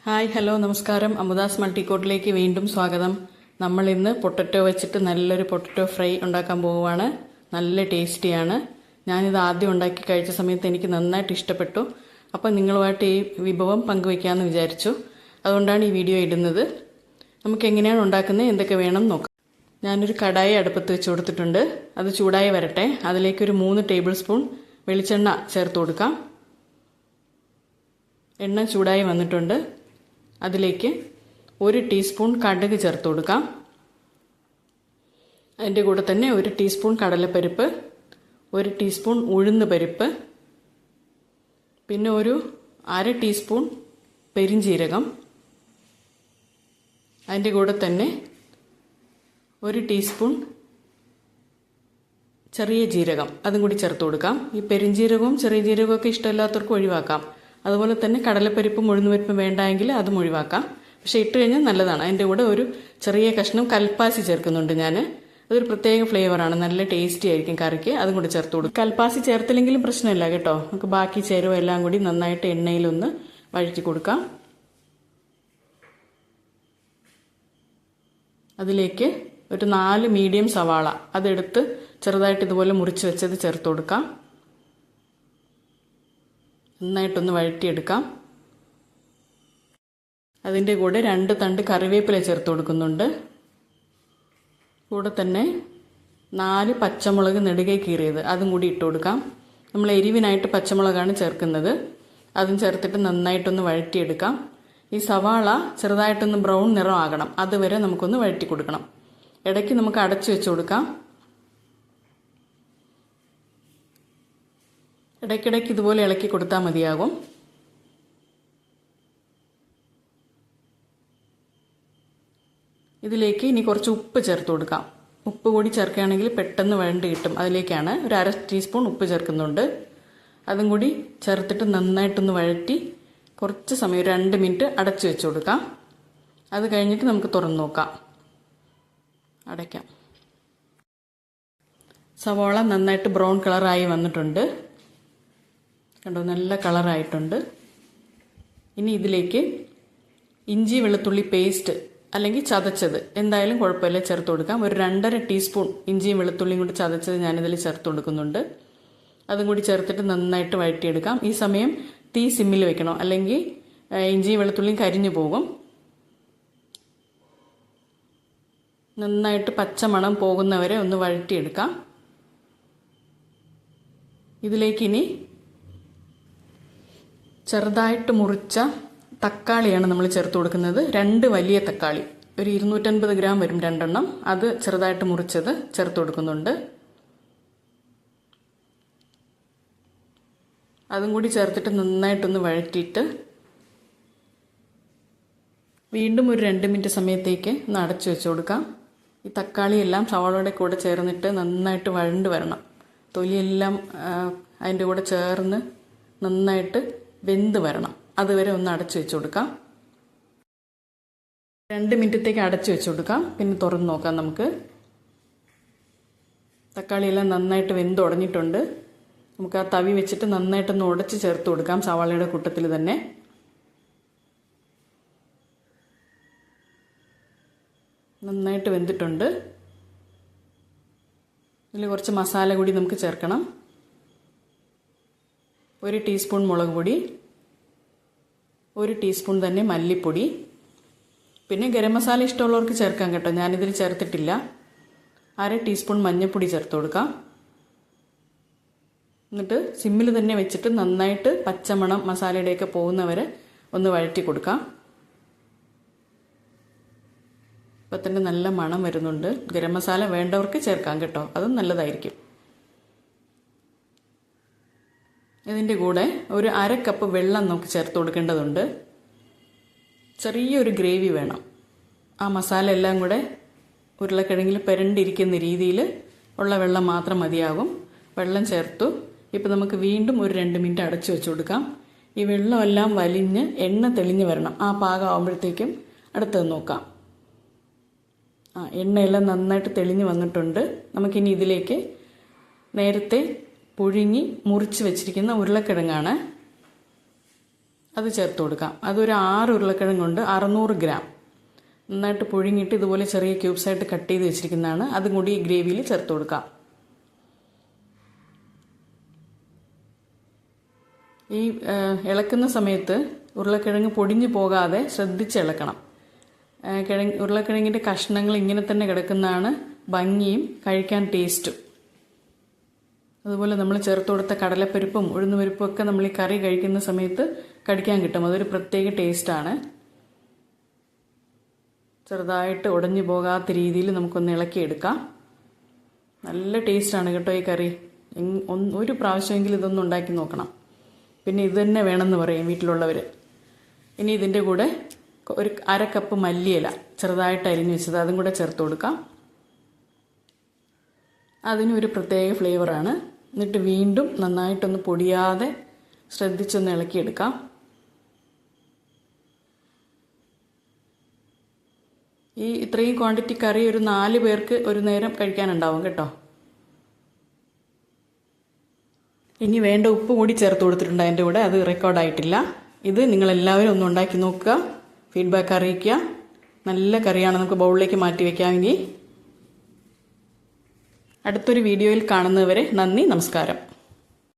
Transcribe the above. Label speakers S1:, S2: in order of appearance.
S1: Hi hello നമസ്കാരം. അമുദാസ് മൾട്ടിക്കോട്ടിലേക്ക് വീണ്ടും സ്വാഗതം. നമ്മൾ ഇന്ന് പൊട്ടറ്റോ വെച്ചിട്ട് നല്ലൊരു പൊട്ടറ്റോ ഫ്രൈ ഉണ്ടാക്കാൻ പോവുകയാണ്. നല്ല ടേസ്റ്റിയാണ്. ഞാനിത് ആദ്യം ഉണ്ടാക്കി കഴിച്ച സമയത്ത് എനിക്ക് നന്നായിട്ട് ഇഷ്ടപ്പെട്ടു. അപ്പം നിങ്ങളുമായിട്ട് ഈ വിഭവം പങ്കുവയ്ക്കാമെന്ന് വിചാരിച്ചു. അതുകൊണ്ടാണ് ഈ വീഡിയോ ഇടുന്നത്. നമുക്ക് എങ്ങനെയാണ് ഉണ്ടാക്കുന്നത്, എന്തൊക്കെ വേണം നോക്കാം. ഞാനൊരു കടായി അടുപ്പത്ത് വെച്ച് കൊടുത്തിട്ടുണ്ട്. അത് ചൂടായി വരട്ടെ. അതിലേക്കൊരു 3 ടേബിൾ സ്പൂൺ വെളിച്ചെണ്ണ ചേർത്ത് കൊടുക്കാം. എണ്ണ ചൂടായി വന്നിട്ടുണ്ട്. അതിലേക്ക് 1 ടീസ്പൂൺ കടുക് ചേർത്ത് കൊടുക്കാം. അതിൻ്റെ കൂടെ തന്നെ 1 ടീസ്പൂൺ കടലപ്പരിപ്പ്, 1 ടീസ്പൂൺ ഉഴുന്ന് പരിപ്പ്, പിന്നെ ഒരു 1/2 ടീസ്പൂൺ പെരിഞ്ജീരകം, അതിൻ്റെ കൂടെ തന്നെ 1 ടീസ്പൂൺ ചെറിയ ജീരകം, അതും കൂടി ചേർത്ത് കൊടുക്കാം. ഈ പെരിഞ്ജീരകവും ചെറിയ ജീരകവും ഒക്കെ ഇഷ്ടമില്ലാത്തവർക്ക് ഒഴിവാക്കാം. അതുപോലെ തന്നെ കടലപ്പരിപ്പും ഉഴുന്നുപരിപ്പും വേണ്ടായെങ്കിൽ അതും ഒഴിവാക്കാം. പക്ഷേ ഇട്ട് കഴിഞ്ഞാൽ നല്ലതാണ്. അതിൻ്റെ കൂടെ ഒരു ചെറിയ കഷ്ണം കൽപ്പാസി ചേർക്കുന്നുണ്ട് ഞാൻ. അതൊരു പ്രത്യേക ഫ്ലേവറാണ്, നല്ല ടേസ്റ്റി ആയിരിക്കും കറിക്ക്. അതും കൂടി ചേർത്ത് കൊടുക്കും. കൽപ്പാസി ചേർത്തില്ലെങ്കിലും പ്രശ്നമില്ല കേട്ടോ. നമുക്ക് ബാക്കി ചേരുവ എല്ലാം കൂടി നന്നായിട്ട് എണ്ണയിലൊന്ന് വഴറ്റി കൊടുക്കാം. അതിലേക്ക് ഒരു 4 മീഡിയം സവാള അതെടുത്ത് ചെറുതായിട്ട് ഇതുപോലെ മുറിച്ച് വെച്ചത് ചേർത്ത് കൊടുക്കാം. നന്നായിട്ടൊന്ന് വഴറ്റിയെടുക്കാം. അതിൻ്റെ കൂടെ 2 തണ്ട് കറിവേപ്പില ചേർത്ത് കൊടുക്കുന്നുണ്ട്. കൂടെ തന്നെ 4 പച്ചമുളക് നെടുകെ കീറിയത് അതും കൂടി ഇട്ട് കൊടുക്കാം. നമ്മൾ എരിവിനായിട്ട് പച്ചമുളകാണ് ചേർക്കുന്നത്. അതും ചേർത്തിട്ട് നന്നായിട്ടൊന്ന് വഴറ്റിയെടുക്കാം. ഈ സവാള ചെറുതായിട്ടൊന്ന് ബ്രൗൺ നിറം ആകണം, അതുവരെ നമുക്കൊന്ന് വഴറ്റി കൊടുക്കണം. ഇടയ്ക്ക് നമുക്ക് അടച്ചു വെച്ച് കൊടുക്കാം. ഇടയ്ക്കിടയ്ക്ക് ഇതുപോലെ ഇളക്കി കൊടുത്താൽ മതിയാകും. ഇതിലേക്ക് ഇനി കുറച്ച് ഉപ്പ് ചേർത്ത് കൊടുക്കാം. ഉപ്പ് കൂടി ചേർക്കുകയാണെങ്കിൽ പെട്ടെന്ന് വഴണ്ട് കിട്ടും. അതിലേക്കാണ് ഒരു 1/2 ടീസ്പൂൺ ഉപ്പ് ചേർക്കുന്നുണ്ട്. അതും കൂടി ചേർത്തിട്ട് നന്നായിട്ടൊന്ന് വഴറ്റി കുറച്ച് സമയം 2 മിനിറ്റ് അടച്ചു വെച്ച് കൊടുക്കാം. അത് കഴിഞ്ഞിട്ട് നമുക്ക് തുറന്ന് നോക്കാം. അടയ്ക്കാം. സവാള നന്നായിട്ട് ബ്രൗൺ കളറായി വന്നിട്ടുണ്ട്. കണ്ടോ, നല്ല കളറായിട്ടുണ്ട്. ഇനി ഇതിലേക്ക് ഇഞ്ചി വെളുത്തുള്ളി പേസ്റ്റ് അല്ലെങ്കിൽ ചതച്ചത് എന്തായാലും കുഴപ്പമില്ല ചേർത്ത് കൊടുക്കാം. ഒരു 2.5 ടീസ്പൂൺ ഇഞ്ചിയും വെളുത്തുള്ളിയും കൂടി ചതച്ചത് ഞാനിതിൽ ചേർത്ത് കൊടുക്കുന്നുണ്ട്. അതും കൂടി ചേർത്തിട്ട് നന്നായിട്ട് വഴറ്റിയെടുക്കാം. ഈ സമയം തീ സിമ്മിൽ വെക്കണം, അല്ലെങ്കിൽ ഇഞ്ചിയും വെളുത്തുള്ളിയും കരിഞ്ഞു പോകും. നന്നായിട്ട് പച്ചമണം പോകുന്നവരെ ഒന്ന് വഴറ്റിയെടുക്കാം. ഇതിലേക്കിനി ചെറുതായിട്ട് മുറിച്ച തക്കാളിയാണ് നമ്മൾ ചേർത്ത് കൊടുക്കുന്നത്. 2 വലിയ തക്കാളി, ഒരു 250 ഗ്രാം വരും 2 എണ്ണം. അത് ചെറുതായിട്ട് മുറിച്ചത് ചേർത്ത് കൊടുക്കുന്നുണ്ട്. അതും കൂടി ചേർത്തിട്ട് നന്നായിട്ടൊന്ന് വഴറ്റിയിട്ട് വീണ്ടും ഒരു 2 മിനിറ്റ് സമയത്തേക്ക് ഒന്ന് അടച്ചു വെച്ച് കൊടുക്കാം. ഈ തക്കാളിയെല്ലാം സവാളയുടെ കൂടെ ചേർന്നിട്ട് നന്നായിട്ട് വഴണ്ട് വരണം. തൊലിയെല്ലാം അതിൻ്റെ കൂടെ ചേർന്ന് നന്നായിട്ട് വെന്ത് വരണം. അതുവരെ ഒന്ന് അടച്ചു വെച്ച് കൊടുക്കാം. 2 മിനിറ്റത്തേക്ക് അടച്ചു വെച്ച് കൊടുക്കാം. പിന്നെ തുറന്ന് നോക്കാം നമുക്ക്. തക്കാളിയെല്ലാം നന്നായിട്ട് വെന്ത് ഉടഞ്ഞിട്ടുണ്ട്. നമുക്ക് ആ തവി വെച്ചിട്ട് നന്നായിട്ടൊന്ന് ഉടച്ച് ചേർത്ത് കൊടുക്കാം സവാളയുടെ കൂട്ടത്തിൽ തന്നെ. നന്നായിട്ട് വെന്തിട്ടുണ്ട്. ഇതിൽ കുറച്ച് മസാല കൂടി നമുക്ക് ചേർക്കണം. 1 ടീസ്പൂൺ മുളക് പൊടി, 1 ടീസ്പൂൺ തന്നെ മല്ലിപ്പൊടി, പിന്നെ ഗരം മസാല ഇഷ്ടമുള്ളവർക്ക് ചേർക്കാം കേട്ടോ. ഞാനിതിൽ ചേർത്തിട്ടില്ല. 1/2 ടീസ്പൂൺ മഞ്ഞൾപ്പൊടി ചേർത്ത് കൊടുക്കാം. എന്നിട്ട് സിമ്മിൽ തന്നെ വെച്ചിട്ട് നന്നായിട്ട് പച്ചമണം മസാലയുടെയൊക്കെ പോകുന്നവരെ ഒന്ന് വഴറ്റി കൊടുക്കാം. ഇപ്പം തന്നെ നല്ല മണം വരുന്നുണ്ട്. ഗരം മസാല വേണ്ടവർക്ക് ചേർക്കാം കേട്ടോ, അതും നല്ലതായിരിക്കും. ഇതിൻ്റെ കൂടെ ഒരു 1/2 കപ്പ് വെള്ളം നമുക്ക് ചേർത്ത് കൊടുക്കേണ്ടതുണ്ട്. ചെറിയൊരു ഗ്രേവി വേണം. ആ മസാല എല്ലാം കൂടെ ഉരുളക്കിഴങ്ങിൽ പുരണ്ടിരിക്കുന്ന രീതിയിൽ ഉള്ള വെള്ളം മാത്രം മതിയാകും. വെള്ളം ചേർത്തു. ഇപ്പം നമുക്ക് വീണ്ടും ഒരു 2 മിനിറ്റ് അടച്ചു വെച്ച് കൊടുക്കാം. ഈ വെള്ളമെല്ലാം വലിഞ്ഞ് എണ്ണ തെളിഞ്ഞ് വരണം. ആ പാകം ആകുമ്പോഴത്തേക്കും അടുത്തത് നോക്കാം. എണ്ണയെല്ലാം നന്നായിട്ട് തെളിഞ്ഞ് വന്നിട്ടുണ്ട്. നമുക്കിനി ഇതിലേക്ക് നേരത്തെ പുഴുങ്ങി മുറിച്ച് വെച്ചിരിക്കുന്ന ഉരുളക്കിഴങ്ങാണ് അത് ചേർത്ത് കൊടുക്കാം. അതൊരു 6 ഉരുളക്കിഴങ്ങ് കൊണ്ട് 600 ഗ്രാം നന്നായിട്ട് പുഴുങ്ങിയിട്ട് ഇതുപോലെ ചെറിയ ക്യൂബ്സായിട്ട് കട്ട് ചെയ്ത് വെച്ചിരിക്കുന്നതാണ്. അതും കൂടി ഈ ഗ്രേവിയിൽ ചേർത്ത് കൊടുക്കാം. ഈ ഇളക്കുന്ന സമയത്ത് ഉരുളക്കിഴങ്ങ് പൊടിഞ്ഞു പോകാതെ ശ്രദ്ധിച്ച് ഇളക്കണം. ഉരുളക്കിഴങ്ങിൻ്റെ കഷ്ണങ്ങൾ ഇങ്ങനെ തന്നെ കിടക്കുന്നതാണ് ഭംഗിയും കഴിക്കാൻ ടേസ്റ്റും. അതുപോലെ നമ്മൾ ചേർത്ത് കൊടുത്ത കടലപ്പരിപ്പും ഉഴുന്നുപരിപ്പും ഒക്കെ നമ്മൾ ഈ കറി കഴിക്കുന്ന സമയത്ത് കടിക്കാൻ കിട്ടും. അതൊരു പ്രത്യേക ടേസ്റ്റാണ്. ചെറുതായിട്ട് ഉടഞ്ഞു പോകാത്ത രീതിയിൽ നമുക്കൊന്ന് ഇളക്കിയെടുക്കാം. നല്ല ടേസ്റ്റാണ് കേട്ടോ ഈ കറി. ഒരു പ്രാവശ്യമെങ്കിലും ഇതൊന്നും ഉണ്ടാക്കി നോക്കണം. പിന്നെ ഇത് തന്നെ വേണമെന്ന് പറയും വീട്ടിലുള്ളവർ. ഇനി ഇതിൻ്റെ കൂടെ ഒരു 1/2 കപ്പ് മല്ലിയില ചെറുതായിട്ട് അരിഞ്ഞു വെച്ചത് അതും കൂടെ ചേർത്ത് കൊടുക്കാം. അതിനൊരു പ്രത്യേക ഫ്ലേവറാണ്. എന്നിട്ട് വീണ്ടും നന്നായിട്ടൊന്ന് പൊടിയാതെ ശ്രദ്ധിച്ചൊന്ന് ഇളക്കിയെടുക്കാം. ഇത്രയും ക്വാണ്ടിറ്റി കറി ഒരു 4 പേർക്ക് ഒരു നേരം കഴിക്കാനുണ്ടാവും കേട്ടോ. ഇനി വേണ്ട ഉപ്പ് കൂടി ചേർത്ത് കൊടുത്തിട്ടുണ്ട് അതിൻ്റെ കൂടെ. അത് റെക്കോർഡായിട്ടില്ല. ഇത് നിങ്ങളെല്ലാവരും ഒന്ന് ഉണ്ടാക്കി നോക്കുക, ഫീഡ്ബാക്ക് അറിയിക്കുക. നല്ല കറിയാണ്. നമുക്ക് ബൗളിലേക്ക് മാറ്റി വയ്ക്കാമെങ്കിൽ. അടുത്തൊരു വീഡിയോയിൽ കാണുന്നതുവരെ നന്ദി, നമസ്കാരം.